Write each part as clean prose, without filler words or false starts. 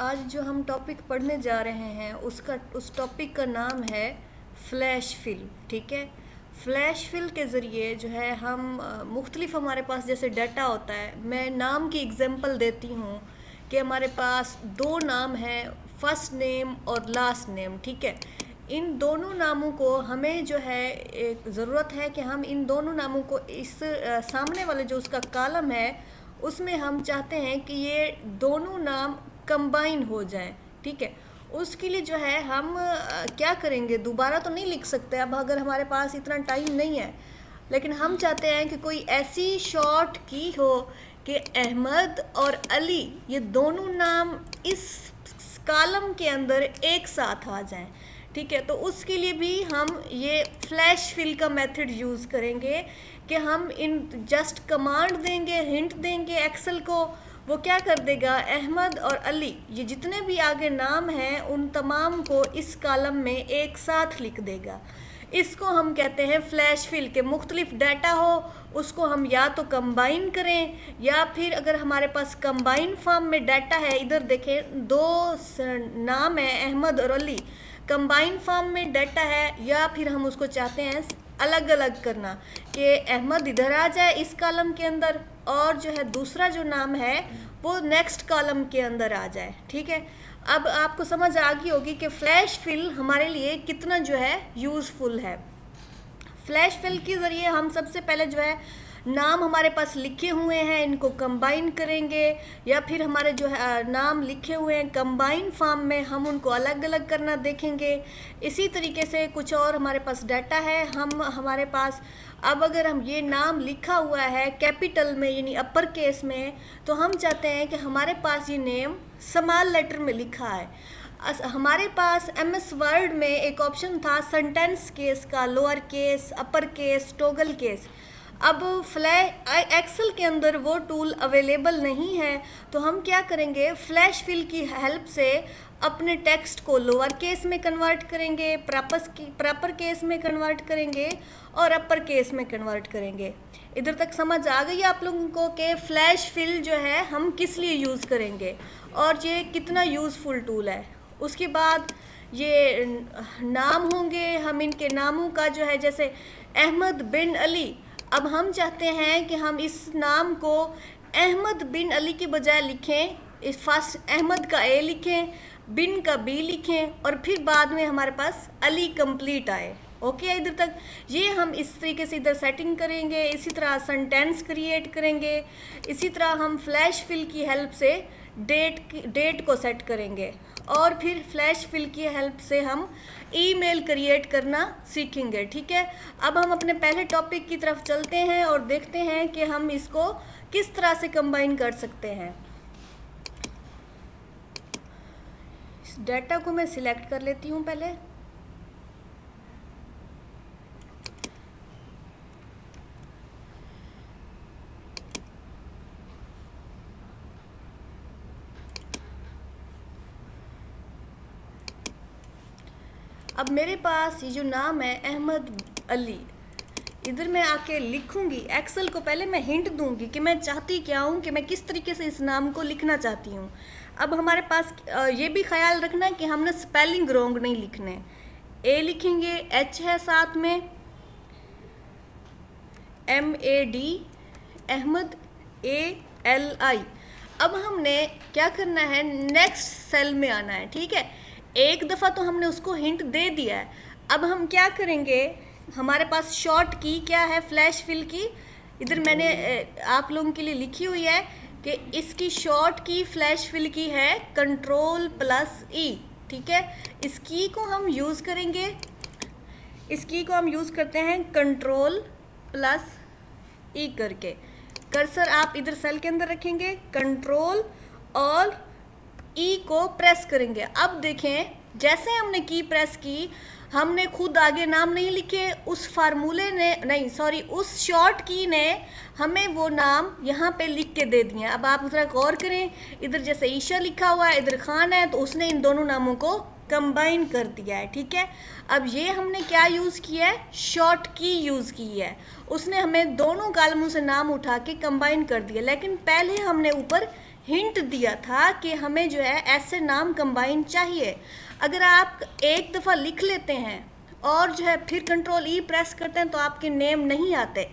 आज जो हम टॉपिक पढ़ने जा रहे हैं उस टॉपिक का नाम है फ्लैश फिल। ठीक है। फ्लैश फिल के ज़रिए जो है हम मुख्तलिफ हमारे पास जैसे डाटा होता है। मैं नाम की एग्जांपल देती हूँ कि हमारे पास दो नाम हैं, फर्स्ट नेम और लास्ट नेम। ठीक है। इन दोनों नामों को हमें जो है एक ज़रूरत है कि हम इन दोनों नामों को इस सामने वाले जो उसका कॉलम है उसमें हम चाहते हैं कि ये दोनों नाम कंबाइन हो जाएं। ठीक है। उसके लिए जो है हम क्या करेंगे, दोबारा तो नहीं लिख सकते अब अगर हमारे पास इतना टाइम नहीं है, लेकिन हम चाहते हैं कि कोई ऐसी शॉर्ट की हो कि अहमद और अली ये दोनों नाम इस कॉलम के अंदर एक साथ आ जाएं। ठीक है। तो उसके लिए भी हम ये फ्लैश फिल का मेथड यूज़ करेंगे कि हम इन जस्ट कमांड देंगे, हिंट देंगे एक्सेल को, वो क्या कर देगा, अहमद और अली ये जितने भी आगे नाम हैं उन तमाम को इस कॉलम में एक साथ लिख देगा। इसको हम कहते हैं फ्लैश फिल के मुख्तलिफ डाटा हो उसको हम या तो कंबाइन करें या फिर अगर हमारे पास कंबाइन फॉर्म में डाटा है, इधर देखें दो नाम है अहमद और अली, कंबाइन फॉर्म में डाटा है, या फिर हम उसको चाहते हैं अलग अलग करना कि अहमद इधर आ जाए इस कॉलम के अंदर और जो है दूसरा जो नाम है वो नेक्स्ट कॉलम के अंदर आ जाए। ठीक है। अब आपको समझ आ गई होगी कि फ्लैश फिल हमारे लिए कितना जो है यूज़फुल है। फ्लैश फिल के ज़रिए हम सबसे पहले जो है नाम हमारे पास लिखे हुए हैं इनको कंबाइन करेंगे, या फिर हमारे जो है नाम लिखे हुए हैं कंबाइन फॉर्म में हम उनको अलग अलग करना देखेंगे। इसी तरीके से कुछ और हमारे पास डाटा है, हमारे पास अब अगर हम ये नाम लिखा हुआ है कैपिटल में यानी अपर केस में, तो हम चाहते हैं कि हमारे पास ये नेम स्मॉल लेटर में लिखा है। हमारे पास MS वर्ड में एक ऑप्शन था सेंटेंस केस का, lower case, upper case, toggle case. अब एक्सेल के अंदर वो टूल अवेलेबल नहीं है, तो हम क्या करेंगे, फ्लैश फिल की हेल्प से अपने टेक्स्ट को लोअर केस में कन्वर्ट करेंगे, प्रॉपर केस में कन्वर्ट करेंगे और अपर केस में कन्वर्ट करेंगे। इधर तक समझ आ गई आप लोगों को कि फ्लैश फिल जो है हम किस लिए यूज़ करेंगे और ये कितना यूज़फुल टूल है। उसके बाद ये नाम होंगे, हम इनके नामों का जो है जैसे अहमद बिन अली, अब हम चाहते हैं कि हम इस नाम को अहमद बिन अली के बजाय लिखें, इस फर्स्ट अहमद का ए लिखें, बिन का बी लिखें और फिर बाद में हमारे पास अली कंप्लीट आए। ओके। इधर तक ये हम इस तरीके से इधर सेटिंग करेंगे। इसी तरह सेंटेंस क्रिएट करेंगे। इसी तरह हम फ्लैश फिल की हेल्प से डेट को सेट करेंगे और फिर फ्लैश फिल की हेल्प से हम ईमेल क्रिएट करना सीखेंगे। ठीक है। अब हम अपने पहले टॉपिक की तरफ चलते हैं और देखते हैं कि हम इसको किस तरह से कंबाइन कर सकते हैं। इस डाटा को मैं सिलेक्ट कर लेती हूँ पहले। अब मेरे पास ये जो नाम है अहमद अली, इधर मैं आके लिखूंगी। एक्सेल को पहले मैं हिंट दूंगी कि मैं चाहती क्या हूँ, कि मैं किस तरीके से इस नाम को लिखना चाहती हूँ। अब हमारे पास ये भी ख्याल रखना है कि हमने स्पेलिंग रॉन्ग नहीं लिखने। ए लिखेंगे, H है साथ में, MAD, अहमद ALI। अब हमने क्या करना है, नेक्स्ट सेल में आना है। ठीक है। एक दफ़ा तो हमने उसको हिंट दे दिया है। अब हम क्या करेंगे, हमारे पास शॉर्ट की क्या है फ्लैश फिल की, इधर मैंने आप लोगों के लिए लिखी हुई है कि इसकी शॉर्ट की फ्लैश फिल की है Ctrl+E। ठीक है। इस की को हम यूज़ करेंगे, इस की को हम यूज़ करते हैं Ctrl+E करके। कर्सर आप इधर सेल के अंदर रखेंगे, कंट्रोल और ई को प्रेस करेंगे। अब देखें जैसे हमने की प्रेस की, हमने खुद आगे नाम नहीं लिखे, उस फार्मूले ने नहीं सॉरी उस शॉर्ट की ने हमें वो नाम यहाँ पे लिख के दे दिए। अब आप ज़रा गौर करें, इधर जैसे ईशा लिखा हुआ है, इधर खान है, तो उसने इन दोनों नामों को कंबाइन कर दिया है। ठीक है। अब ये हमने क्या यूज़ किया है, शॉर्ट की यूज़ की है। उसने हमें दोनों कॉलमों से नाम उठा के कंबाइन कर दिया, लेकिन पहले हमने ऊपर हिंट दिया था कि हमें जो है ऐसे नाम कंबाइन चाहिए। अगर आप एक दफ़ा लिख लेते हैं और जो है फिर कंट्रोल ई प्रेस करते हैं तो आपके नेम नहीं आते,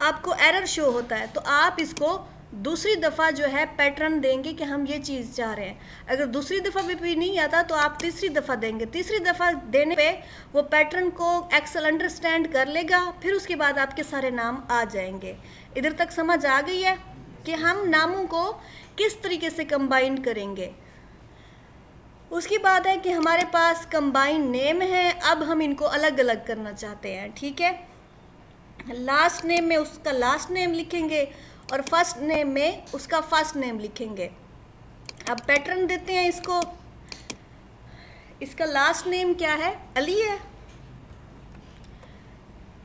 आपको एरर शो होता है। तो आप इसको दूसरी दफ़ा जो है पैटर्न देंगे कि हम ये चीज़ चाह रहे हैं। अगर दूसरी दफ़ा भी नहीं आता तो आप तीसरी दफ़ा देंगे। तीसरी दफ़ा देने पे वो पैटर्न को एक्सेल अंडरस्टैंड कर लेगा, फिर उसके बाद आपके सारे नाम आ जाएंगे। इधर तक समझ आ गई है कि हम नामों को किस तरीके से कंबाइन करेंगे। उसकी बात है कि हमारे पास कंबाइन नेम है, अब हम इनको अलग अलग करना चाहते हैं। ठीक है, लास्ट नेम में उसका लास्ट नेम लिखेंगे और फर्स्ट नेम में उसका फर्स्ट नेम लिखेंगे। अब पैटर्न देते हैं इसको। इसका लास्ट नेम क्या है? अली है।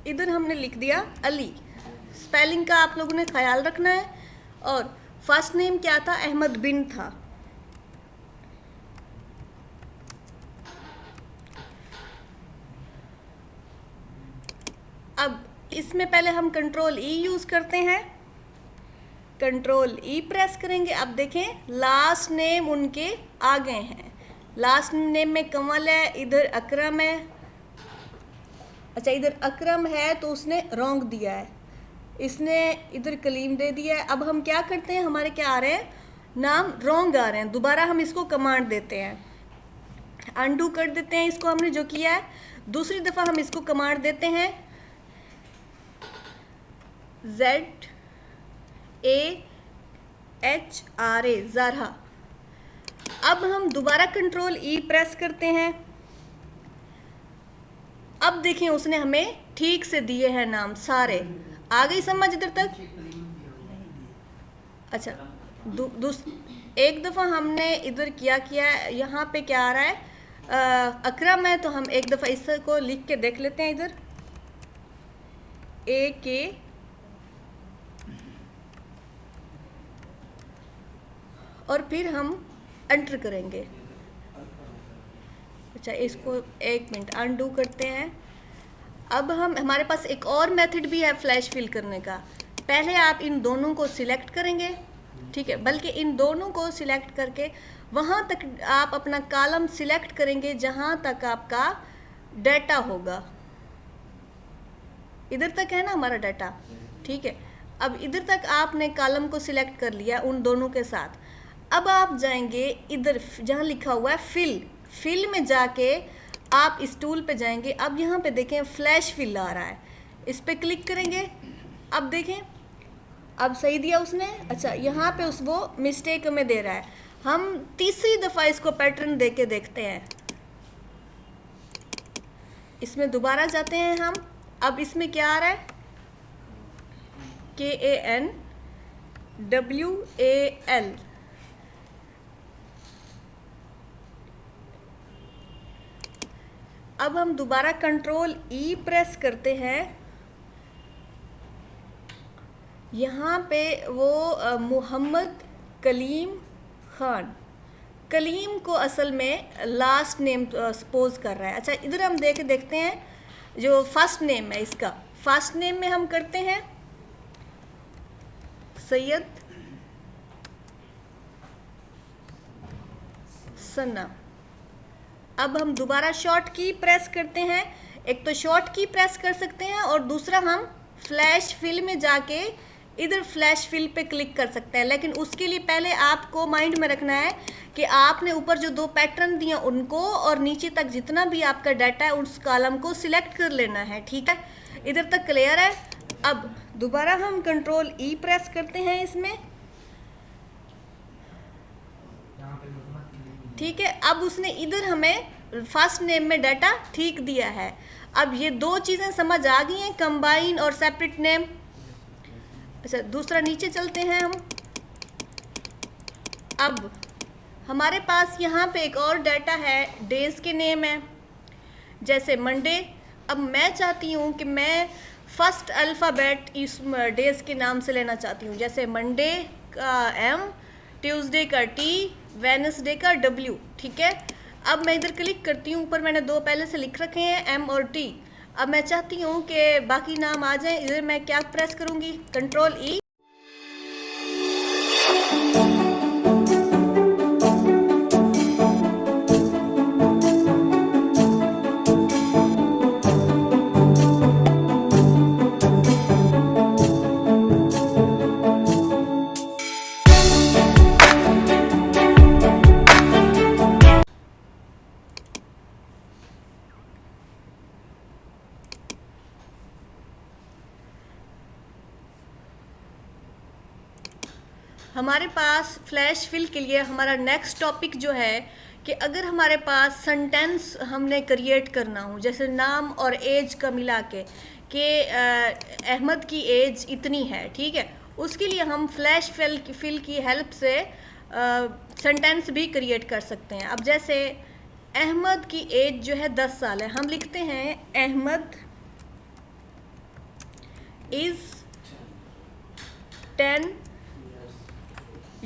इधर हमने लिख दिया अली। स्पेलिंग का आप लोगों ने ख्याल रखना है। और फर्स्ट नेम क्या था? अहमद बिन था। अब इसमें पहले हम कंट्रोल ई यूज करते हैं। कंट्रोल ई प्रेस करेंगे। अब देखें लास्ट नेम उनके आ गए हैं। लास्ट नेम में कमल है, इधर अकरम है। अच्छा, इधर अकरम है तो उसने रॉन्ग दिया है, इसने इधर कलीम दे दिया है। अब हम क्या करते हैं, हमारे क्या आ रहे हैं, नाम रॉन्ग आ रहे हैं। दोबारा हम इसको कमांड देते हैं, अनडू कर देते हैं इसको हमने जो किया है। दूसरी दफ़ा हम इसको कमांड देते हैं ZAHRA, ज़ारहा। अब हम दोबारा कंट्रोल ई प्रेस करते हैं। अब देखें उसने हमें ठीक से दिए हैं नाम सारे। आ गई समझ इधर तक? अच्छा, एक दफ़ा हमने इधर किया यहाँ पे क्या आ रहा है, अकरम है, तो हम एक दफ़ा इसको लिख के देख लेते हैं। इधर AK और फिर हम एंटर करेंगे। अच्छा, इसको एक मिनट अनडू करते हैं। अब हमारे पास एक और मेथड भी है फ्लैश फिल करने का। पहले आप इन दोनों को सिलेक्ट करेंगे, ठीक है, बल्कि इन दोनों को सिलेक्ट करके वहाँ तक आप अपना कॉलम सिलेक्ट करेंगे जहाँ तक आपका डाटा होगा। इधर तक है ना हमारा डाटा, ठीक है। अब इधर तक आपने कॉलम को सिलेक्ट कर लिया उन दोनों के साथ। अब आप जाएंगे इधर जहाँ लिखा हुआ है फिल में जाके आप इस टूल पे जाएंगे। अब यहाँ पे देखें फ्लैश फिल आ रहा है, इस पे क्लिक करेंगे। अब देखें, अब सही दिया उसने। अच्छा, यहाँ पे वो मिस्टेक में दे रहा है। हम तीसरी दफ़ा इसको पैटर्न दे के देखते हैं। इसमें दोबारा जाते हैं हम। अब इसमें क्या आ रहा है, KANWAL। अब हम दोबारा कंट्रोल ई प्रेस करते हैं। यहाँ पे वो मोहम्मद कलीम खान, कलीम को असल में लास्ट नेम सपोज कर रहा है। अच्छा, इधर हम देखते हैं जो फर्स्ट नेम है इसका। फर्स्ट नेम में हम करते हैं सैयद सना। अब हम दोबारा शॉर्ट की प्रेस करते हैं। एक तो शॉर्ट की प्रेस कर सकते हैं और दूसरा हम फ्लैश फिल में जाके इधर फ्लैश फिल पे क्लिक कर सकते हैं। लेकिन उसके लिए पहले आपको माइंड में रखना है कि आपने ऊपर जो 2 पैटर्न दिए उनको और नीचे तक जितना भी आपका डाटा है उस कॉलम को सिलेक्ट कर लेना है, ठीक है। इधर तक क्लियर है? अब दोबारा हम कंट्रोल ई प्रेस करते हैं इसमें, ठीक है। अब उसने इधर हमें फर्स्ट नेम में डाटा ठीक दिया है। अब ये 2 चीज़ें समझ आ गई हैं, कंबाइन और सेपरेट नेम। अच्छा, दूसरा नीचे चलते हैं हम। अब हमारे पास यहाँ पे एक और डाटा है, डेज के नेम है, जैसे मंडे। अब मैं चाहती हूँ कि मैं फर्स्ट अल्फ़ाबेट इस डेज के नाम से लेना चाहती हूँ, जैसे मंडे का M, ट्यूसडे का T, वेडनेसडे का W, ठीक है। अब मैं इधर क्लिक करती हूँ, ऊपर मैंने 2 पहले से लिख रखे हैं M और T। अब मैं चाहती हूँ कि बाकी नाम आ जाएं। इधर मैं क्या प्रेस करूँगी, कंट्रोल E। हमारे पास फ्लैश फिल के लिए हमारा नेक्स्ट टॉपिक जो है कि अगर हमारे पास सेंटेंस हमने क्रिएट करना हो, जैसे नाम और एज का मिला के कि अहमद की एज इतनी है, ठीक है, उसके लिए हम फ्लैश फिल की हेल्प से सेंटेंस भी क्रिएट कर सकते हैं। अब जैसे अहमद की एज जो है 10 साल है, हम लिखते हैं अहमद इज़ 10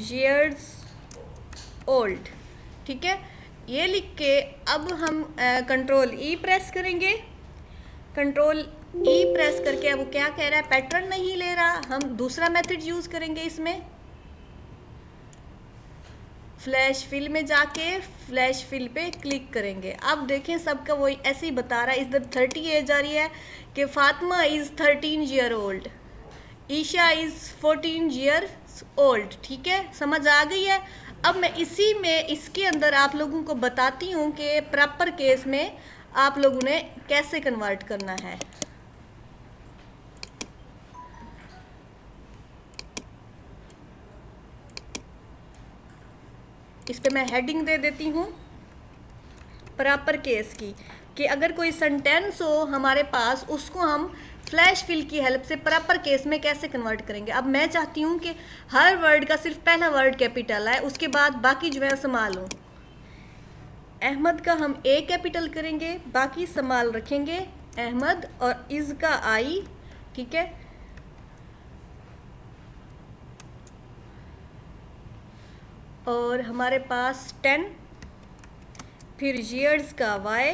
years old, ठीक है। ये लिख के अब हम कंट्रोल ई प्रेस करेंगे। कंट्रोल ई प्रेस करके अब वो क्या कह रहा है, पैटर्न नहीं ले रहा, हम दूसरा मेथड यूज़ करेंगे। इसमें फ्लैश फिल में जाके फ्लैश फिल पे क्लिक करेंगे। अब देखें सबका वो ऐसे ही बता रहा है, इधर 30 एज आ रही है कि Fatima is 13 year old, Isha is 14 years old, ठीक है, समझ आ गई है। अब मैं इसी में इसके अंदर आप लोगों को बताती हूँ कि प्रॉपर केस में आप लोगों ने कैसे कन्वर्ट करना है। इस पे मैं हेडिंग दे देती हूँ प्रॉपर केस की, कि अगर कोई सेंटेंस हो हमारे पास, उसको हम फ्लैश फिल की हेल्प से प्रॉपर केस में कैसे कन्वर्ट करेंगे। अब मैं चाहती हूँ कि हर वर्ड का सिर्फ पहला वर्ड कैपिटल है, उसके बाद बाकी जो है स्मॉल हो। अहमद का हम ए कैपिटल करेंगे, बाकी स्मॉल रखेंगे अहमद, और इज़ का आई, ठीक है। और हमारे पास 10, फिर years का वाई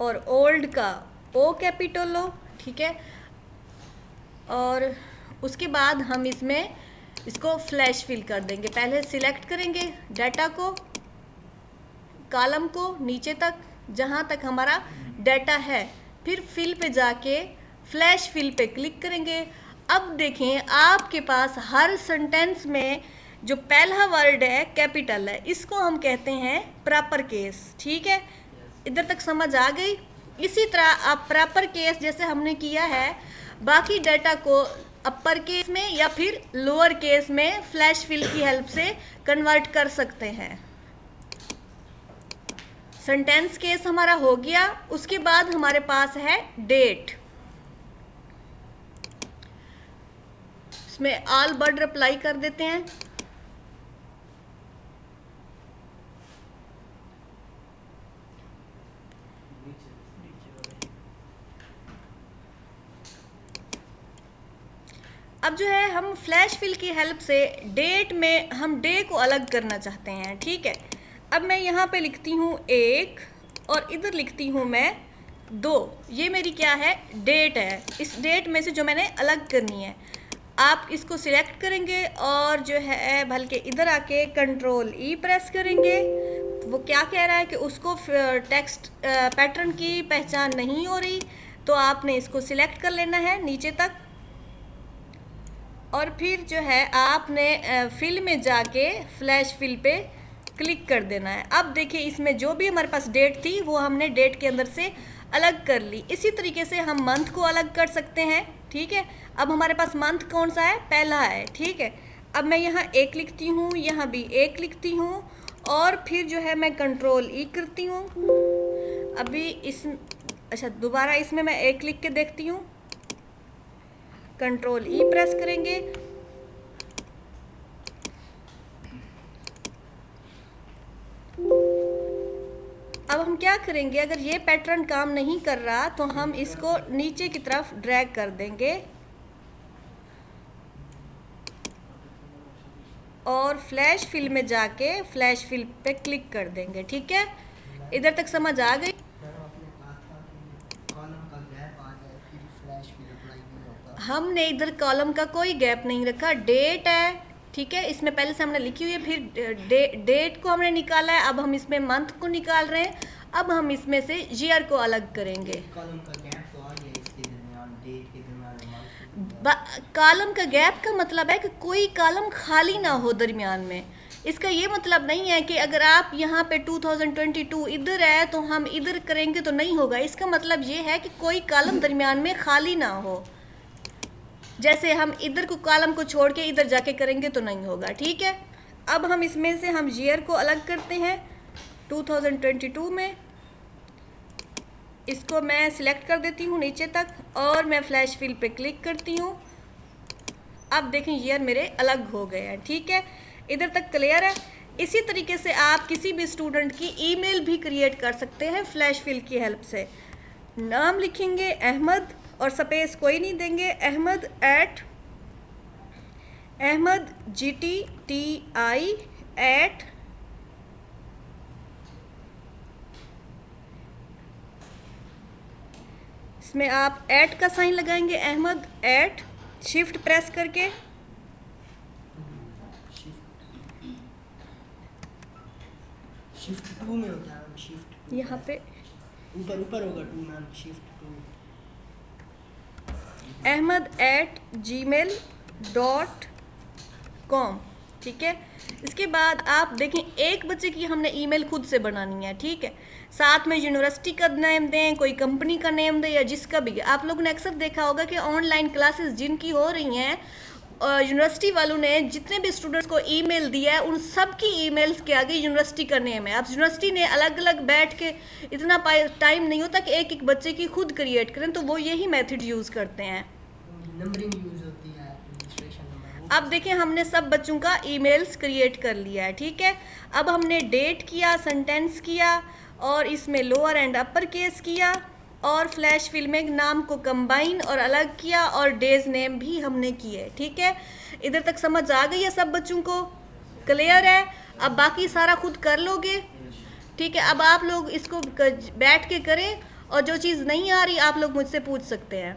और ओल्ड का ओ कैपिटल लो, ठीक है। और उसके बाद हम इसमें इसको फ्लैश फिल कर देंगे। पहले सिलेक्ट करेंगे डाटा को, कॉलम को नीचे तक जहाँ तक हमारा डाटा है, फिर फिल पे जाके फ्लैश फिल पे क्लिक करेंगे। अब देखें आपके पास हर सेंटेंस में जो पहला वर्ड है कैपिटल है, इसको हम कहते हैं प्रॉपर केस, ठीक है। इधर तक समझ आ गई। इसी तरह आप प्रॉपर केस जैसे हमने किया है, बाकी डाटा को अपर केस में या फिर लोअर केस में फ्लैश फिल की हेल्प से कन्वर्ट कर सकते हैं। सेंटेंस केस हमारा हो गया। उसके बाद हमारे पास है डेट। इसमें ऑल वर्ड अप्लाई कर देते हैं। अब जो है हम फ्लैश फिल की हेल्प से डेट में हम डे को अलग करना चाहते हैं, ठीक है। अब मैं यहाँ पे लिखती हूँ 1 और इधर लिखती हूँ मैं 2। ये मेरी क्या है, डेट है। इस डेट में से जो मैंने अलग करनी है, आप इसको सिलेक्ट करेंगे और जो है बल्कि इधर आके कंट्रोल ई प्रेस करेंगे। वो क्या कह रहा है कि उसको टेक्स्ट पैटर्न की पहचान नहीं हो रही, तो आपने इसको सिलेक्ट कर लेना है नीचे तक, और फिर जो है आपने फिल में जाके फ्लैश फिल पे क्लिक कर देना है। अब देखिए इसमें जो भी हमारे पास डेट थी वो हमने डेट के अंदर से अलग कर ली। इसी तरीके से हम मंथ को अलग कर सकते हैं, ठीक है। अब हमारे पास मंथ कौन सा है, पहला है, ठीक है। अब मैं यहाँ 1 लिखती हूँ, यहाँ भी 1 लिखती हूँ, और फिर जो है मैं कंट्रोल ई करती हूँ। अभी अच्छा दोबारा इसमें मैं 1 लिख के देखती हूँ, कंट्रोल ई प्रेस करेंगे। अब हम क्या करेंगे, अगर ये पैटर्न काम नहीं कर रहा तो हम इसको नीचे की तरफ ड्रैग कर देंगे और फ्लैश फिल में जाके फ्लैश फिल पे क्लिक कर देंगे, ठीक है। इधर तक समझ आ गई। हमने इधर कॉलम का कोई गैप नहीं रखा, डेट है, ठीक है। इसमें पहले से हमने लिखी हुई है, फिर डेट को हमने निकाला है। अब हम इसमें मंथ को निकाल रहे हैं। अब हम इसमें से ईयर को अलग करेंगे। कॉलम का गैप तो आ गया इसके दरमियान, डेट के दरमियान। कॉलम का गैप का मतलब है कि कोई कॉलम खाली ना हो दरमियान में। इसका ये मतलब नहीं है कि अगर आप यहाँ पे 2022 इधर है तो हम इधर करेंगे तो नहीं होगा। इसका मतलब ये है कि कोई कॉलम दरमियान में खाली ना हो। जैसे हम इधर को कॉलम को छोड़ के इधर जाके करेंगे तो नहीं होगा, ठीक है। अब हम इसमें से हम ईयर को अलग करते हैं 2022 में, इसको मैं सिलेक्ट कर देती हूँ नीचे तक और मैं फ्लैश फिल पे क्लिक करती हूँ। अब देखें ईयर मेरे अलग हो गए हैं, ठीक है। इधर तक क्लियर है। इसी तरीके से आप किसी भी स्टूडेंट की ईमेल भी क्रिएट कर सकते हैं फ्लैश फिल की हेल्प से। नाम लिखेंगे अहमद और स्पेस कोई नहीं देंगे, अहमद GTTI @ इसमें आप @ का साइन लगाएंगे, अहमद @ शिफ्ट प्रेस करके शिफ्ट 2 में होता है, शिफ्ट 2 यहाँ पे ऊपर ऊपर होगा 2 मैम, शिफ्ट 2 ahmed @gmail.com, ठीक है। इसके बाद आप देखें एक बच्चे की हमने ईमेल खुद से बनानी है, ठीक है। साथ में यूनिवर्सिटी का नेम दें, कोई कंपनी का नेम दें या जिसका भी। आप लोगों ने अक्सर देखा होगा कि ऑनलाइन क्लासेस जिनकी हो रही हैं, यूनिवर्सिटी वालों ने जितने भी स्टूडेंट्स को ईमेल दिया है उन सब की ईमेल्स के आगे यूनिवर्सिटी का नेम है। अब यूनिवर्सिटी ने अलग अलग बैठ के इतना टाइम नहीं होता कि एक एक बच्चे की खुद क्रिएट करें, तो वो यही मेथड यूज़ करते हैं। नंबरिंग यूज होती है, रजिस्ट्रेशन नंबर। अब देखें हमने सब बच्चों का ईमेल्स क्रिएट कर लिया है, ठीक है। अब हमने डेट किया, सेंटेंस किया और इसमें लोअर एंड अपर केस किया और फ्लैश फिल में नाम को कंबाइन और अलग किया और डेज नेम भी हमने किए, ठीक है। इधर तक समझ आ गई है सब बच्चों को? क्लियर है? अब बाकी सारा खुद कर लोगे, ठीक है। अब आप लोग इसको बैठ के करें और जो चीज़ नहीं आ रही आप लोग मुझसे पूछ सकते हैं।